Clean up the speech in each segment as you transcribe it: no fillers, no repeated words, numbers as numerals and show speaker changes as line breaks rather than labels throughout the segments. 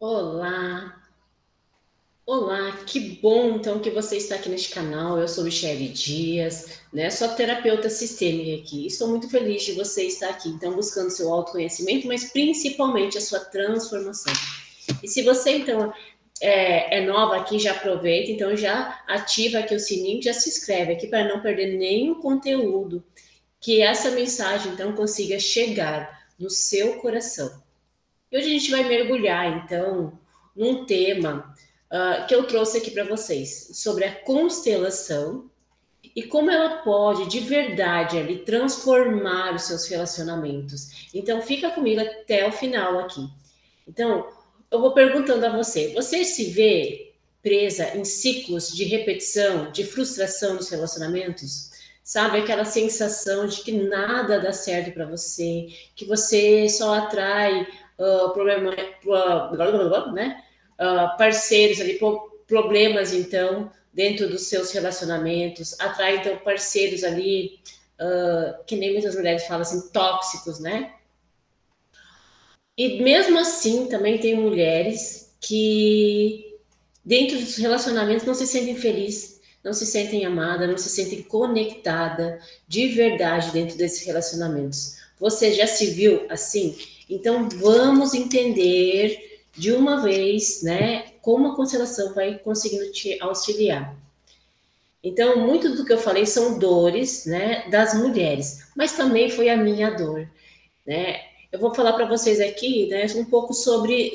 Olá, olá, que bom então que você está aqui neste canal. Eu sou Michele Dias, né? Sou terapeuta sistêmica aqui. Estou muito feliz de você estar aqui, então, buscando seu autoconhecimento, mas principalmente a sua transformação. E se você então é nova aqui, já aproveita, então já ativa aqui o sininho, já se inscreve aqui para não perder nenhum conteúdo, que essa mensagem então consiga chegar no seu coração. E hoje a gente vai mergulhar, então, num tema que eu trouxe aqui para vocês, sobre a constelação e como ela pode, de verdade, ali, transformar os seus relacionamentos. Então, fica comigo até o final aqui. Então, eu vou perguntando a você: você se vê presa em ciclos de repetição, de frustração nos relacionamentos? Sabe aquela sensação de que nada dá certo para você, que você só atrai problema, né? Parceiros ali, problemas então dentro dos seus relacionamentos, atrai então parceiros ali que nem muitas mulheres falam assim, tóxicos, né? E mesmo assim, também tem mulheres que, dentro dos relacionamentos, não se sentem felizes, não se sentem amadas, não se sentem conectadas de verdade dentro desses relacionamentos. Você já se viu assim? Então, vamos entender de uma vez, né, como a constelação vai conseguindo te auxiliar. Então, muito do que eu falei são dores, né, das mulheres, mas também foi a minha dor, né? Eu vou falar para vocês aqui, né, um pouco sobre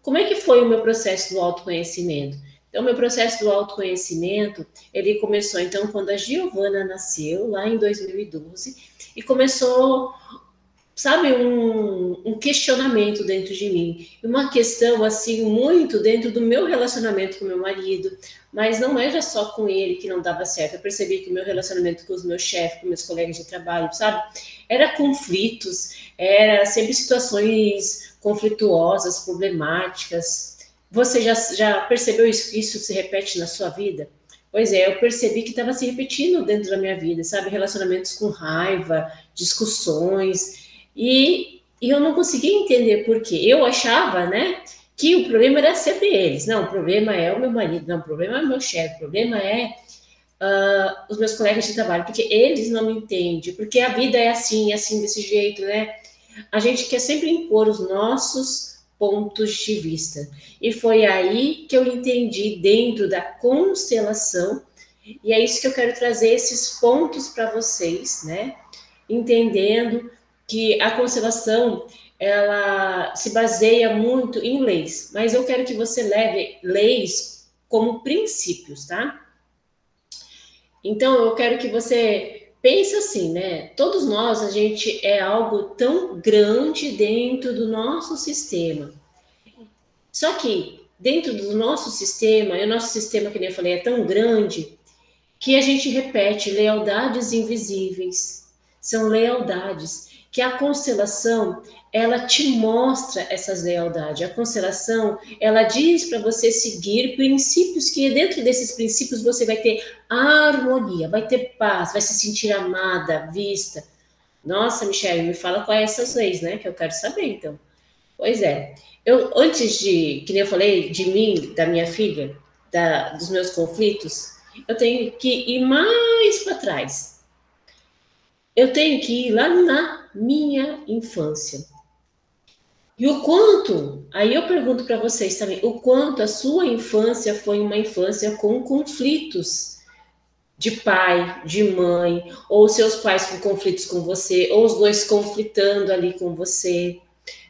como é que foi o meu processo do autoconhecimento. Então, o meu processo do autoconhecimento, ele começou, então, quando a Giovana nasceu, lá em 2012, e começou, sabe, um questionamento dentro de mim, uma questão assim muito dentro do meu relacionamento com meu marido, mas não era só com ele que não dava certo. Eu percebi que o meu relacionamento com os meus chefes, com meus colegas de trabalho, sabe, era conflitos, era sempre situações conflituosas, problemáticas. Você já percebeu isso, que isso se repete na sua vida? Pois é, eu percebi que estava se repetindo dentro da minha vida, sabe? Relacionamentos com raiva, discussões, e eu não conseguia entender por quê. Eu achava, né, que o problema era sempre eles. Não, o problema é o meu marido, não, o problema é o meu chefe, o problema é os meus colegas de trabalho, porque eles não me entendem, porque a vida é assim, desse jeito, né? A gente quer sempre impor os nossos pontos de vista. E foi aí que eu entendi dentro da constelação, e é isso que eu quero trazer esses pontos para vocês, né? Entendendo que a constelação ela se baseia muito em leis, mas eu quero que você leve leis como princípios, tá? Então eu quero que você pense assim, né? Todos nós a gente é algo tão grande dentro do nosso sistema. Só que dentro do nosso sistema, e o nosso sistema, que nem eu falei, é tão grande que a gente repete lealdades invisíveis. São lealdades que a constelação ela te mostra essas lealdades. A constelação ela diz para você seguir princípios que dentro desses princípios você vai ter harmonia, vai ter paz, vai se sentir amada, vista. Nossa, Michelle, me fala quais são essas leis, né? Que eu quero saber, então. Pois é. Eu, antes de, que nem eu falei, de mim, da minha filha, dos meus conflitos, eu tenho que ir mais para trás. Eu tenho que ir lá na minha infância. E o quanto, aí eu pergunto para vocês também, o quanto a sua infância foi uma infância com conflitos de pai, de mãe, ou seus pais com conflitos com você, ou os dois conflitando ali com você,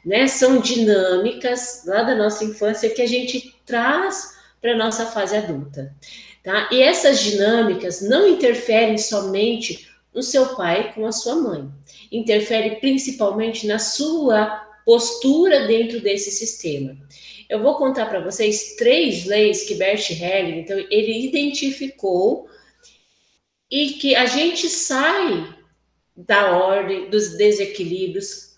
né? São dinâmicas lá da nossa infância que a gente traz para a nossa fase adulta, tá? E essas dinâmicas não interferem somente no seu pai com a sua mãe, interfere principalmente na sua postura dentro desse sistema. Eu vou contar para vocês três leis que Bert Hellinger, então, ele identificou e que a gente sai da ordem, dos desequilíbrios,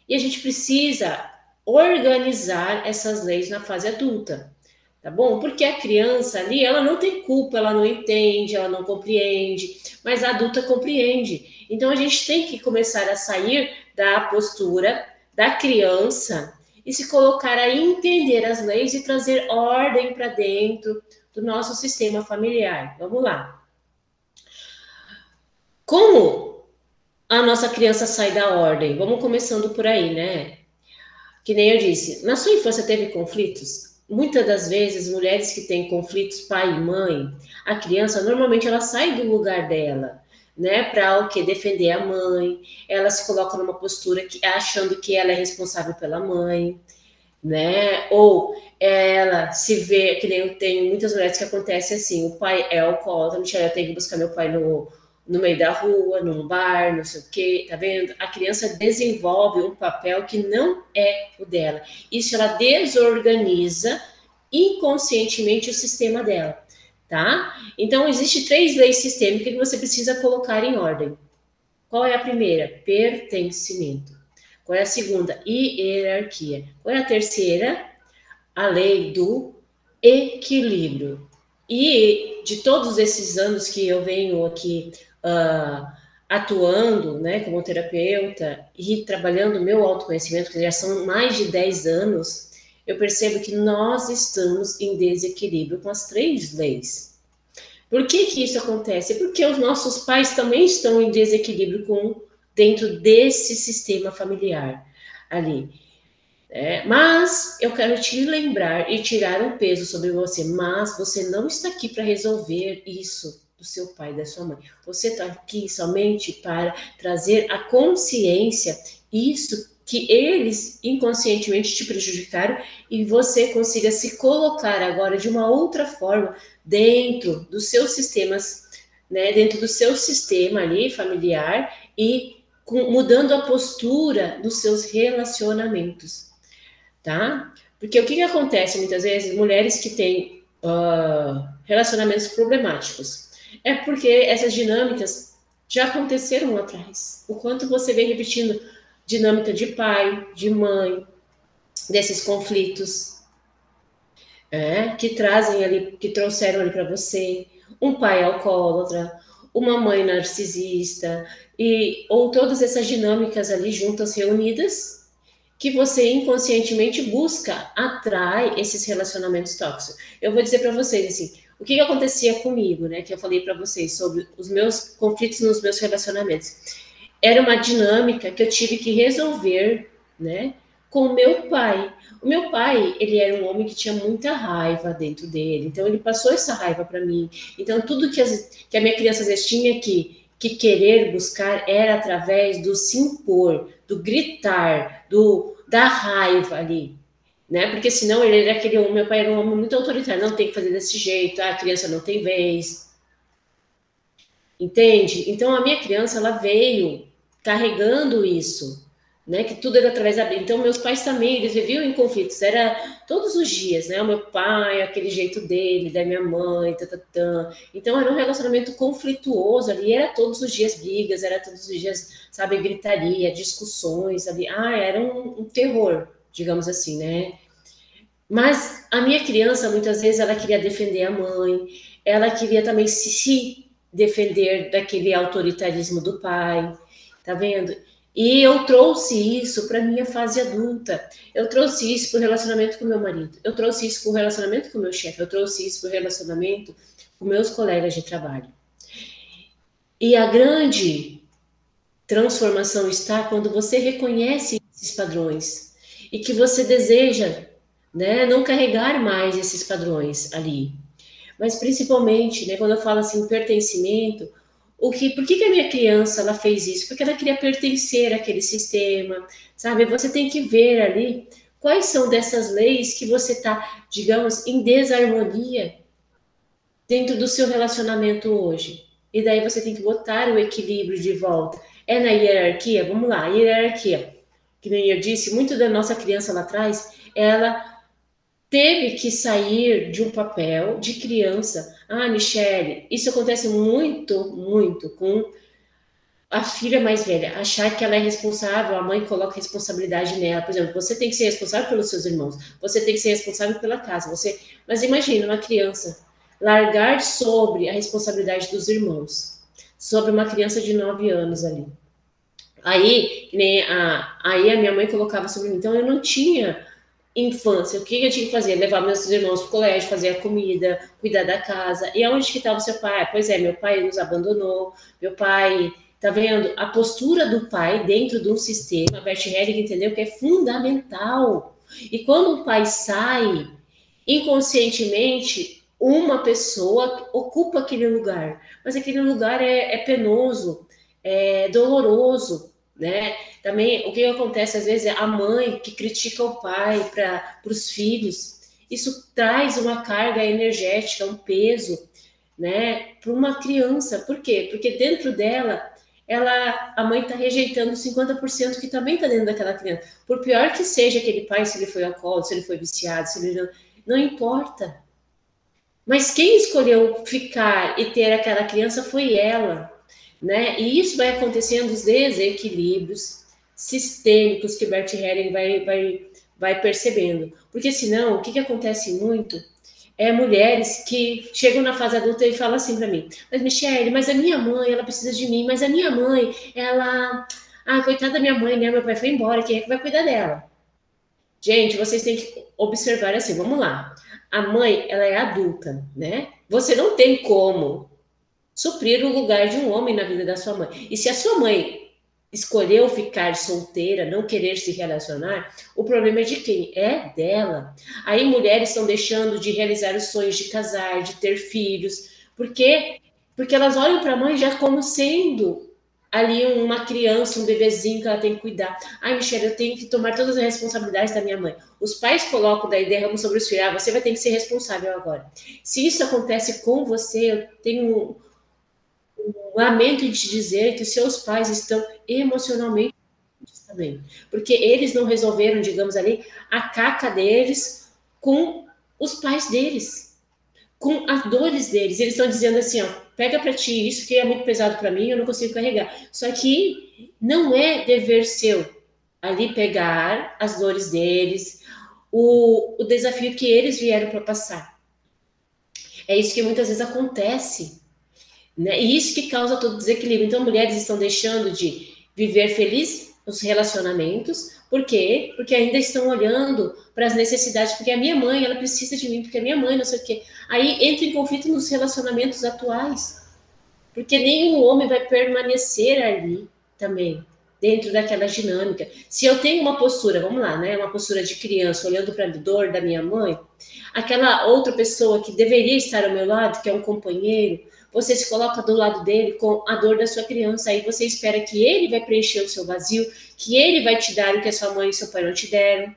e a gente precisa organizar essas leis na fase adulta, tá bom? Porque a criança ali, ela não tem culpa, ela não entende, ela não compreende, mas a adulta compreende. Então a gente tem que começar a sair da postura da criança e se colocar a entender as leis e trazer ordem para dentro do nosso sistema familiar. Vamos lá. Como a nossa criança sai da ordem? Vamos começando por aí, né? Que nem eu disse, na sua infância teve conflitos? Muitas das vezes, mulheres que têm conflitos pai e mãe, a criança normalmente ela sai do lugar dela, né, para o que defender a mãe. Ela se coloca numa postura que achando que ela é responsável pela mãe, né? Ou ela se vê, que nem eu tenho muitas mulheres que acontece assim, o pai é alcoólatra, Michelle, eu tenho que buscar meu pai no meio da rua, num bar, não sei o quê, tá vendo? A criança desenvolve um papel que não é o dela. Isso ela desorganiza inconscientemente o sistema dela, tá? Então, existe 3 leis sistêmicas que você precisa colocar em ordem. Qual é a primeira? Pertencimento. Qual é a segunda? Hierarquia. Qual é a terceira? A lei do equilíbrio. E de todos esses anos que eu venho aqui atuando, né, como terapeuta e trabalhando o meu autoconhecimento, que já são mais de 10 anos, eu percebo que nós estamos em desequilíbrio com as 3 leis. Por que isso acontece? Porque os nossos pais também estão em desequilíbrio dentro desse sistema familiar ali. Mas eu quero te lembrar e tirar um peso sobre você, mas você não está aqui para resolver isso do seu pai e da sua mãe. Você está aqui somente para trazer a consciência, isso que eles inconscientemente te prejudicaram e você consiga se colocar agora de uma outra forma dentro dos seus sistemas, né, dentro do seu sistema ali familiar e mudando a postura dos seus relacionamentos. Tá? Porque o que acontece muitas vezes? Mulheres que têm relacionamentos problemáticos. É porque essas dinâmicas já aconteceram lá atrás. O quanto você vem repetindo dinâmica de pai, de mãe, desses conflitos que trazem ali, que trouxeram ali para você, um pai alcoólatra, uma mãe narcisista, ou todas essas dinâmicas ali juntas, reunidas, que você inconscientemente busca, atrai esses relacionamentos tóxicos. Eu vou dizer para vocês assim, o que acontecia comigo, né? Que eu falei para vocês sobre os meus conflitos nos meus relacionamentos. Era uma dinâmica que eu tive que resolver, né? Com o meu pai. O meu pai, ele era um homem que tinha muita raiva dentro dele. Então, ele passou essa raiva para mim. Então, tudo que a minha criança às vezes tinha que querer buscar era através do se impor, do gritar, da raiva ali, né? Porque senão ele era aquele homem, meu pai era um homem muito autoritário, não tem que fazer desse jeito, a criança não tem vez. Entende? Então a minha criança ela veio carregando isso, né? Que tudo era através da. Então meus pais também eles viviam em conflitos, era todos os dias, né? O meu pai, aquele jeito dele, da minha mãe, Então era um relacionamento conflituoso ali, era todos os dias brigas, era todos os dias, sabe, gritaria, discussões ali. Era um terror, digamos assim, né? Mas a minha criança muitas vezes ela queria defender a mãe, ela queria também se defender daquele autoritarismo do pai, tá vendo? E eu trouxe isso para minha fase adulta. Eu trouxe isso para o relacionamento com meu marido. Eu trouxe isso para o relacionamento com meu chefe. Eu trouxe isso para o relacionamento com meus colegas de trabalho. E a grande transformação está quando você reconhece esses padrões e que você deseja, né, não carregar mais esses padrões ali. Mas principalmente, né, quando eu falo assim, pertencimento, por que a minha criança ela fez isso? Porque ela queria pertencer àquele sistema, sabe? Você tem que ver ali quais são dessas leis que você está, digamos, em desarmonia dentro do seu relacionamento hoje. E daí você tem que botar o equilíbrio de volta. É na hierarquia? Vamos lá, hierarquia. Que nem eu disse, muito da nossa criança lá atrás, ela teve que sair de um papel de criança. Michele, isso acontece muito, muito com a filha mais velha. Achar que ela é responsável, a mãe coloca responsabilidade nela. Por exemplo, você tem que ser responsável pelos seus irmãos, você tem que ser responsável pela casa. Mas imagina uma criança largar sobre a responsabilidade dos irmãos, sobre uma criança de 9 anos ali. Aí a minha mãe colocava sobre mim. Então eu não tinha infância, o que eu tinha que fazer? Levar meus irmãos para o colégio, fazer a comida, cuidar da casa. E aonde que estava o seu pai? Pois é, meu pai nos abandonou, meu pai, tá vendo? A postura do pai dentro de um sistema, a Bert Helling entendeu que é fundamental. E quando o pai sai, inconscientemente, uma pessoa ocupa aquele lugar, mas aquele lugar é penoso, é doloroso, né? Também o que acontece às vezes é a mãe que critica o pai para os filhos. Isso traz uma carga energética, um peso, né, para uma criança. Por quê? Porque dentro dela, a mãe está rejeitando 50% que também está dentro daquela criança. Por pior que seja aquele pai, se ele foi alcoólatra, se ele foi viciado, se ele não importa. Mas quem escolheu ficar e ter aquela criança foi ela, né? E isso vai acontecendo os desequilíbrios sistêmicos que Bert Helling vai percebendo. Porque senão, o que acontece muito é mulheres que chegam na fase adulta e falam assim para mim: mas Michele, mas a minha mãe, ela precisa de mim, mas a minha mãe, ela. Ah, coitada da minha mãe, né? Meu pai foi embora, quem é que vai cuidar dela? Gente, vocês têm que observar assim, vamos lá. A mãe, ela é adulta, né? Você não tem como suprir o lugar de um homem na vida da sua mãe. E se a sua mãe escolheu ficar solteira, não querer se relacionar, o problema é de quem? É dela. Aí mulheres estão deixando de realizar os sonhos de casar, de ter filhos, porque elas olham para a mãe já como sendo ali uma criança, um bebezinho que ela tem que cuidar. Ai, Michelle, eu tenho que tomar todas as responsabilidades da minha mãe. Os pais colocam daí, derramam sobre os filhos, você vai ter que ser responsável agora. Se isso acontece com você, eu tenho lamento em te dizer que seus pais estão emocionalmente também, porque eles não resolveram, digamos ali, a caca deles com os pais deles, com as dores deles. Eles estão dizendo assim, ó, pega para ti isso que é muito pesado para mim, eu não consigo carregar. Só que não é dever seu ali pegar as dores deles, o desafio que eles vieram para passar. É isso que muitas vezes acontece. Né? E isso que causa todo desequilíbrio. Então, mulheres estão deixando de viver feliz os relacionamentos. Por quê? Porque ainda estão olhando para as necessidades. Porque a minha mãe, ela precisa de mim, porque a minha mãe, não sei o quê. Aí entra em conflito nos relacionamentos atuais. Porque nenhum homem vai permanecer ali também, dentro daquela dinâmica. Se eu tenho uma postura, vamos lá, né? Uma postura de criança, olhando para a dor da minha mãe, aquela outra pessoa que deveria estar ao meu lado, que é um companheiro, você se coloca do lado dele com a dor da sua criança, aí você espera que ele vai preencher o seu vazio, que ele vai te dar o que a sua mãe e seu pai não te deram.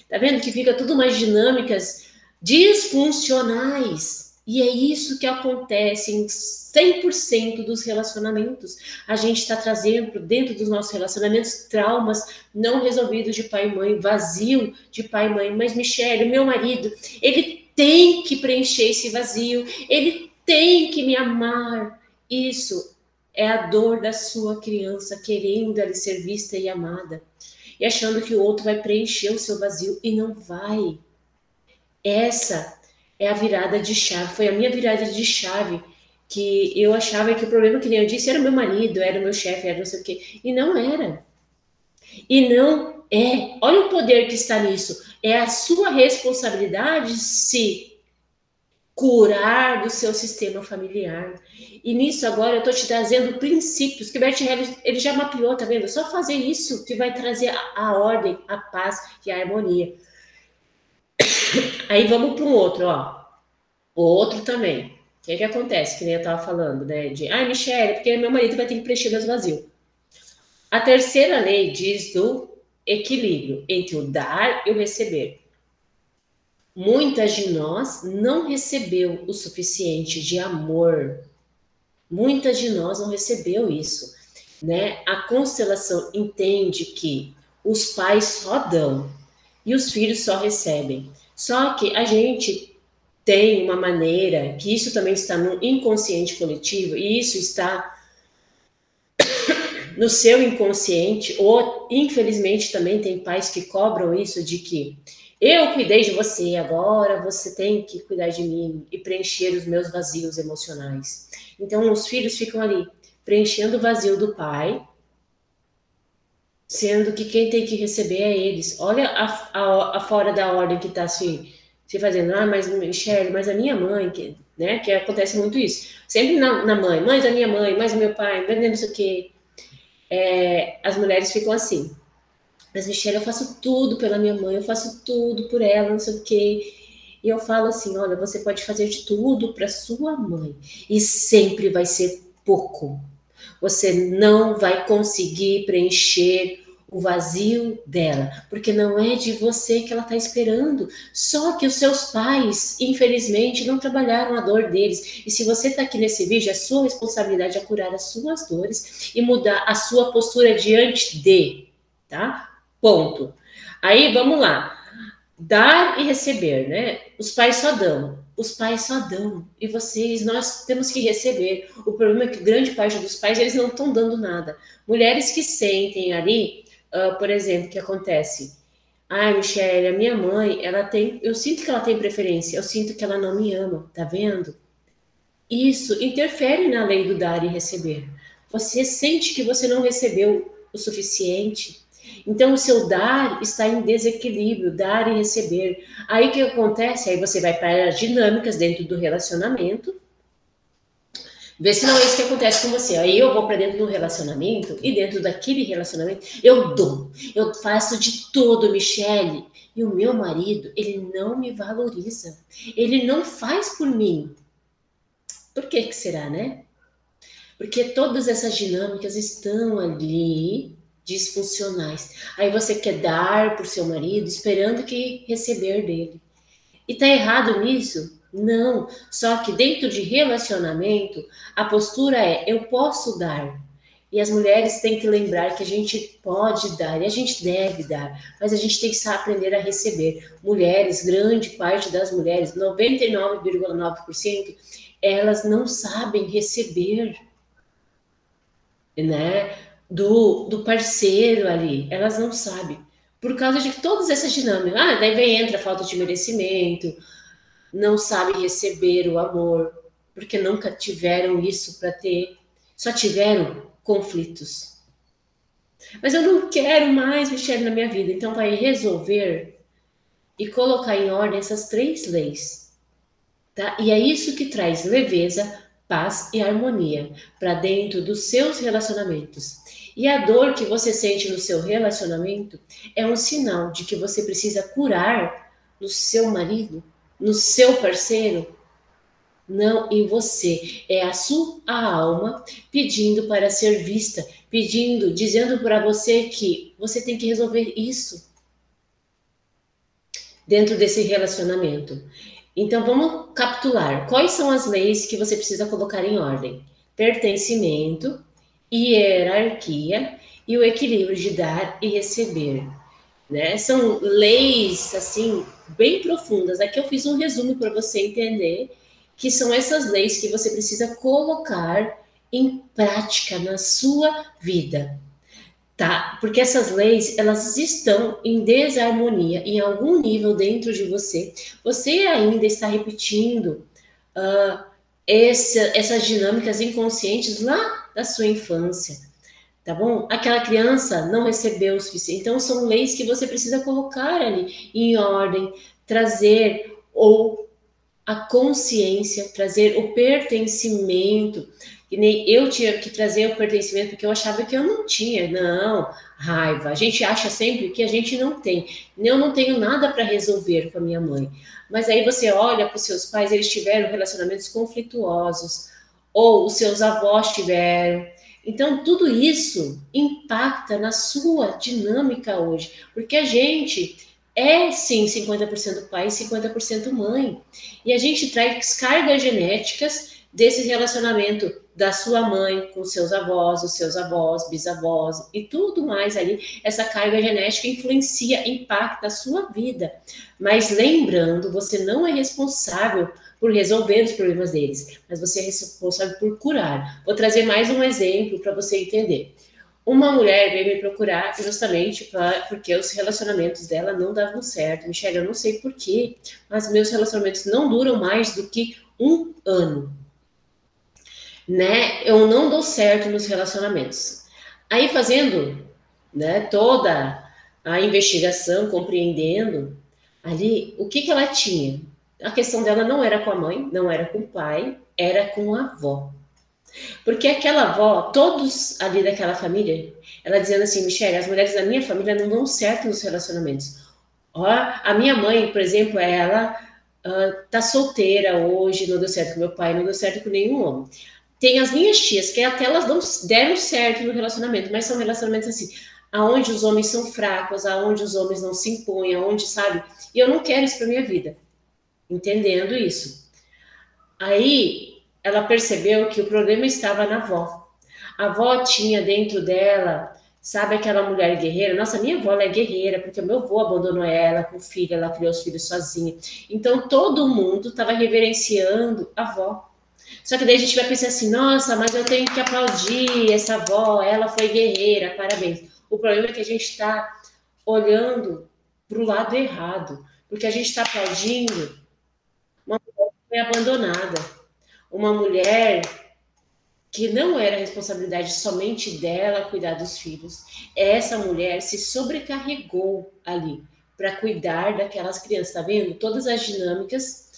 Tá vendo que fica tudo umas dinâmicas disfuncionais. E é isso que acontece em 100% dos relacionamentos. A gente está trazendo dentro dos nossos relacionamentos traumas não resolvidos de pai e mãe, vazio de pai e mãe. Mas, Michele, o meu marido, ele tem que preencher esse vazio, ele tem que me amar. Isso é a dor da sua criança querendo ali ser vista e amada e achando que o outro vai preencher o seu vazio e não vai. Essa é a virada de chave, foi a minha virada de chave, que eu achava que o problema, que nem eu disse, era o meu marido, era o meu chefe, era não sei o quê, e não era. E não é. Olha o poder que está nisso. É a sua responsabilidade se curar do seu sistema familiar. E nisso agora eu estou te trazendo princípios que Bert Hellinger ele já mapeou, tá vendo? Só fazer isso que vai trazer a ordem, a paz e a harmonia. Aí vamos para um outro, ó. O outro também. O que acontece? Que nem eu estava falando, né? De, Michele, porque meu marido vai ter que preencher meus vazios. A terceira lei diz do equilíbrio entre o dar e o receber. Muitas de nós não recebeu o suficiente de amor. Muitas de nós não recebeu isso, né? A constelação entende que os pais só dão e os filhos só recebem. Só que a gente tem uma maneira que isso também está no inconsciente coletivo e isso está no seu inconsciente, ou infelizmente também tem pais que cobram isso de que eu cuidei de você, agora você tem que cuidar de mim e preencher os meus vazios emocionais. Então os filhos ficam ali preenchendo o vazio do pai, sendo que quem tem que receber é eles. Olha a fora da ordem que está se fazendo. Ah, mas Michelle, mas a minha mãe, né, que acontece muito isso. Sempre na mãe, mais a minha mãe, mais o meu pai, não sei o quê. As mulheres ficam assim. Mas, Michelle, eu faço tudo pela minha mãe, eu faço tudo por ela, não sei o quê. E eu falo assim: olha, você pode fazer de tudo para sua mãe, e sempre vai ser pouco. Você não vai conseguir preencher o vazio dela, porque não é de você que ela está esperando. Só que os seus pais, infelizmente, não trabalharam a dor deles. E se você está aqui nesse vídeo, a sua responsabilidade é curar as suas dores e mudar a sua postura diante de, tá? Ponto. Aí, vamos lá. Dar e receber, né? Os pais só dão. Os pais só dão. E vocês, nós temos que receber. O problema é que grande parte dos pais, eles não estão dando nada. Mulheres que sentem ali, por exemplo, o que acontece? Ai, Michelle, a minha mãe, ela tem... Eu sinto que ela tem preferência. Eu sinto que ela não me ama. Tá vendo? Isso interfere na lei do dar e receber. Você sente que você não recebeu o suficiente. Então, o seu dar está em desequilíbrio, dar e receber. Aí o que acontece? Aí você vai para as dinâmicas dentro do relacionamento, vê se não é isso que acontece com você. Aí eu vou para dentro do relacionamento e dentro daquele relacionamento eu dou, eu faço de tudo, Michele. E o meu marido, ele não me valoriza, ele não faz por mim. Por que será, né? Porque todas essas dinâmicas estão ali disfuncionais. Aí você quer dar para o seu marido esperando que receber dele. E tá errado nisso? Não. Só que dentro de relacionamento, a postura é eu posso dar. E as mulheres têm que lembrar que a gente pode dar e a gente deve dar, mas a gente tem que aprender a receber. Mulheres, grande parte das mulheres, 99,9%, elas não sabem receber, né, do parceiro ali. Elas não sabem. Por causa de todas essas dinâmicas. Ah, daí vem, entra a falta de merecimento, não sabem receber o amor, porque nunca tiveram isso para ter, só tiveram conflitos. Mas eu não quero mais Michelle na minha vida, então vai resolver e colocar em ordem essas três leis, tá? E é isso que traz leveza, paz e harmonia para dentro dos seus relacionamentos. E a dor que você sente no seu relacionamento é um sinal de que você precisa curar no seu marido, no seu parceiro, não em você. É a sua alma pedindo para ser vista, pedindo, dizendo para você que você tem que resolver isso dentro desse relacionamento. Então vamos capitular. Quais são as leis que você precisa colocar em ordem? Pertencimento, hierarquia e o equilíbrio de dar e receber. Né? São leis assim bem profundas. Aqui eu fiz um resumo para você entender que são essas leis que você precisa colocar em prática na sua vida, tá? Porque essas leis, elas estão em desarmonia em algum nível dentro de você. Você ainda está repetindo uh, essas dinâmicas inconscientes lá da sua infância, tá bom? Aquela criança não recebeu o suficiente. Então, são leis que você precisa colocar ali em ordem, trazer ou a consciência, trazer o pertencimento. E nem eu tinha que trazer o pertencimento porque eu achava que eu não tinha. Não, raiva. A gente acha sempre que a gente não tem. Eu não tenho nada para resolver com a minha mãe. Mas aí você olha para os seus pais, eles tiveram relacionamentos conflituosos, ou os seus avós tiveram. Então, tudo isso impacta na sua dinâmica hoje, porque a gente é sim 50% pai e 50% mãe. E a gente traz cargas genéticas desse relacionamento da sua mãe com seus avós, os seus avós, bisavós e tudo mais ali. Essa carga genética influencia, impacta a sua vida. Mas lembrando, você não é responsável por resolver os problemas deles, mas você é responsável por curar. Vou trazer mais um exemplo para você entender. Uma mulher veio me procurar justamente porque os relacionamentos dela não davam certo. Michelle, eu não sei porquê, mas meus relacionamentos não duram mais do que 1 ano, né? Eu não dou certo nos relacionamentos. Aí fazendo né, toda a investigação, compreendendo ali o que que ela tinha. A questão dela não era com a mãe, não era com o pai, era com a avó. Porque aquela avó, todos ali daquela família, ela dizendo assim, Michelle, as mulheres da minha família não dão certo nos relacionamentos. Ó, a minha mãe, por exemplo, ela tá solteira hoje, não deu certo com meu pai, não deu certo com nenhum homem. Tem as minhas tias, que até elas não deram certo no relacionamento, mas são relacionamentos assim, aonde os homens são fracos, aonde os homens não se impõem, aonde, sabe? E eu não quero isso para minha vida, entendendo isso. Aí ela percebeu que o problema estava na avó. A avó tinha dentro dela, sabe aquela mulher guerreira? Nossa, minha avó ela é guerreira, porque o meu avô abandonou ela com filha, ela criou os filhos sozinha. Então todo mundo estava reverenciando a avó. Só que daí a gente vai pensar assim, nossa, mas eu tenho que aplaudir essa avó, ela foi guerreira, parabéns. O problema é que a gente está olhando para o lado errado, porque a gente está aplaudindo uma mulher que foi abandonada, uma mulher que não era responsabilidade somente dela cuidar dos filhos. Essa mulher se sobrecarregou ali para cuidar daquelas crianças, tá vendo? Todas as dinâmicas.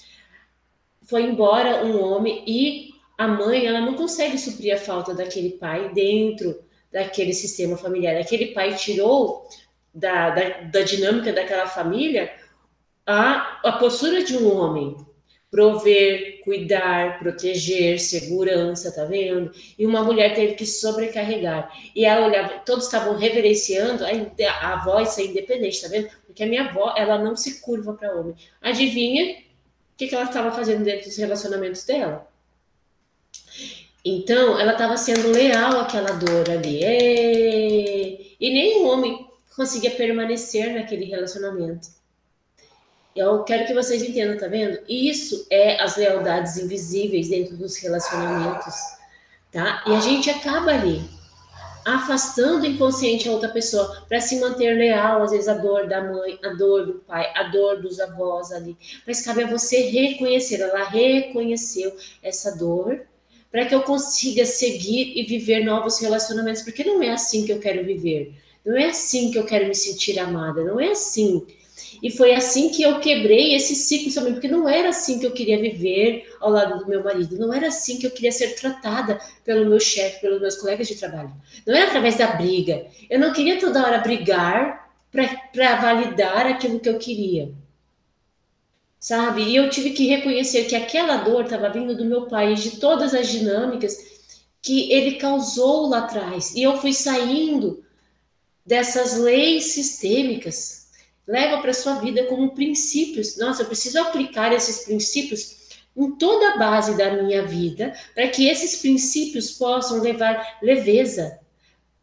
Foi embora um homem e a mãe, ela não consegue suprir a falta daquele pai dentro daquele sistema familiar. Aquele pai tirou da dinâmica daquela família a postura de um homem. Prover, cuidar, proteger, segurança, tá vendo? E uma mulher teve que sobrecarregar. E ela olhava, todos estavam reverenciando a voz ser independente, tá vendo? Porque a minha avó, ela não se curva para homem. Adivinha o que ela estava fazendo dentro dos relacionamentos dela? Então, ela estava sendo leal àquela dor ali. E nenhum homem conseguia permanecer naquele relacionamento. Eu quero que vocês entendam, tá vendo? Isso é as lealdades invisíveis dentro dos relacionamentos, tá? E a gente acaba ali afastando inconsciente a outra pessoa para se manter leal, às vezes a dor da mãe, a dor do pai, a dor dos avós ali. Mas cabe a você reconhecer, ela reconheceu essa dor para que eu consiga seguir e viver novos relacionamentos, porque não é assim que eu quero viver. Não é assim que eu quero me sentir amada, não é assim. E foi assim que eu quebrei esse ciclo também, porque não era assim que eu queria viver ao lado do meu marido, não era assim que eu queria ser tratada pelo meu chefe, pelos meus colegas de trabalho. Não era através da briga. Eu não queria toda hora brigar para validar aquilo que eu queria. Sabe? E eu tive que reconhecer que aquela dor estava vindo do meu pai, de todas as dinâmicas que ele causou lá atrás. E eu fui saindo dessas leis sistêmicas. Leva para sua vida como princípios. Nossa, eu preciso aplicar esses princípios em toda a base da minha vida, para que esses princípios possam levar leveza,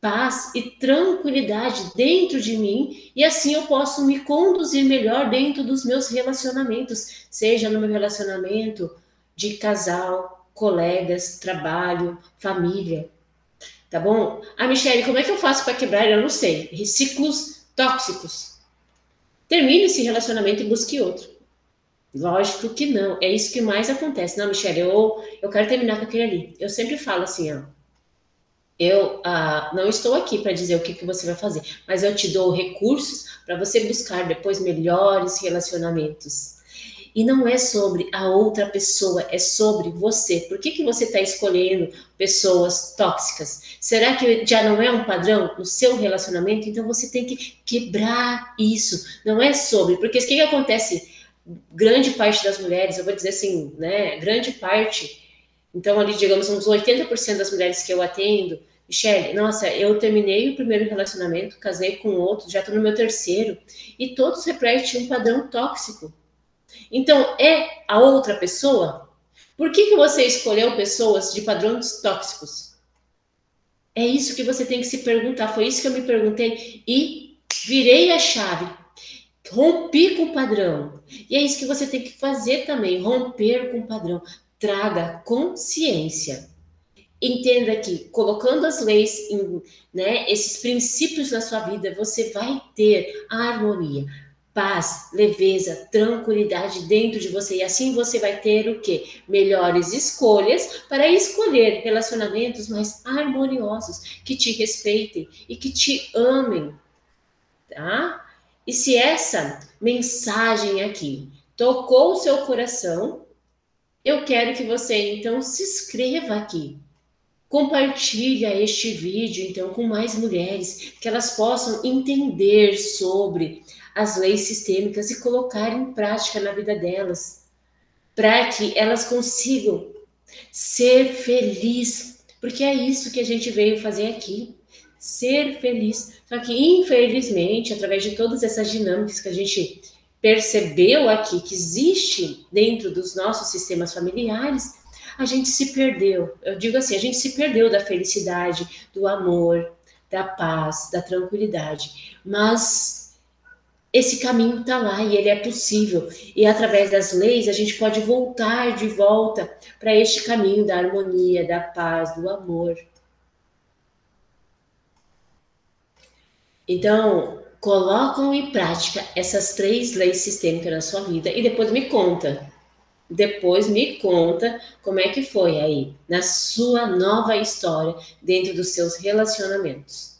paz e tranquilidade dentro de mim, e assim eu posso me conduzir melhor dentro dos meus relacionamentos, seja no meu relacionamento de casal, colegas, trabalho, família. Tá bom? Ah, Michelle, como é que eu faço para quebrar? Eu não sei. Ciclos tóxicos. Termine esse relacionamento e busque outro. Lógico que não. É isso que mais acontece. Não, Michelle, eu quero terminar com aquele ali. Eu sempre falo assim, ó. Eu não estou aqui para dizer o que, que você vai fazer, mas eu te dou recursos para você buscar depois melhores relacionamentos. E não é sobre a outra pessoa, é sobre você. Por que, que você está escolhendo pessoas tóxicas? Será que já não é um padrão no seu relacionamento? Então você tem que quebrar isso. Não é sobre. Porque o que, que acontece? Grande parte das mulheres, eu vou dizer assim, né? Grande parte. Então, ali, digamos, uns 80% das mulheres que eu atendo, Michelle, nossa, eu terminei o primeiro relacionamento, casei com outro, já estou no meu terceiro, e todos refletem um padrão tóxico. Então, é a outra pessoa? Por que, que você escolheu pessoas de padrões tóxicos? É isso que você tem que se perguntar. Foi isso que eu me perguntei e virei a chave. Rompi com o padrão. E é isso que você tem que fazer também, romper com o padrão. Traga consciência. Entenda que colocando as leis, né, esses princípios na sua vida, você vai ter a harmonia. paz, leveza, tranquilidade dentro de você. E assim você vai ter o quê? Melhores escolhas para escolher relacionamentos mais harmoniosos, que te respeitem e que te amem, tá? E se essa mensagem aqui tocou o seu coração, eu quero que você então se inscreva aqui. Compartilha este vídeo então com mais mulheres, que elas possam entender sobre as leis sistêmicas e colocar em prática na vida delas, para que elas consigam ser felizes, porque é isso que a gente veio fazer aqui, ser feliz. Só que infelizmente, através de todas essas dinâmicas que a gente percebeu aqui que existe dentro dos nossos sistemas familiares, a gente se perdeu. Eu digo assim, a gente se perdeu da felicidade, do amor, da paz, da tranquilidade. Mas esse caminho está lá e ele é possível. E através das leis a gente pode voltar de volta para este caminho da harmonia, da paz, do amor. Então, colocam em prática essas 3 leis sistêmicas na sua vida e depois me conta. Depois me conta como é que foi aí, na sua nova história, dentro dos seus relacionamentos.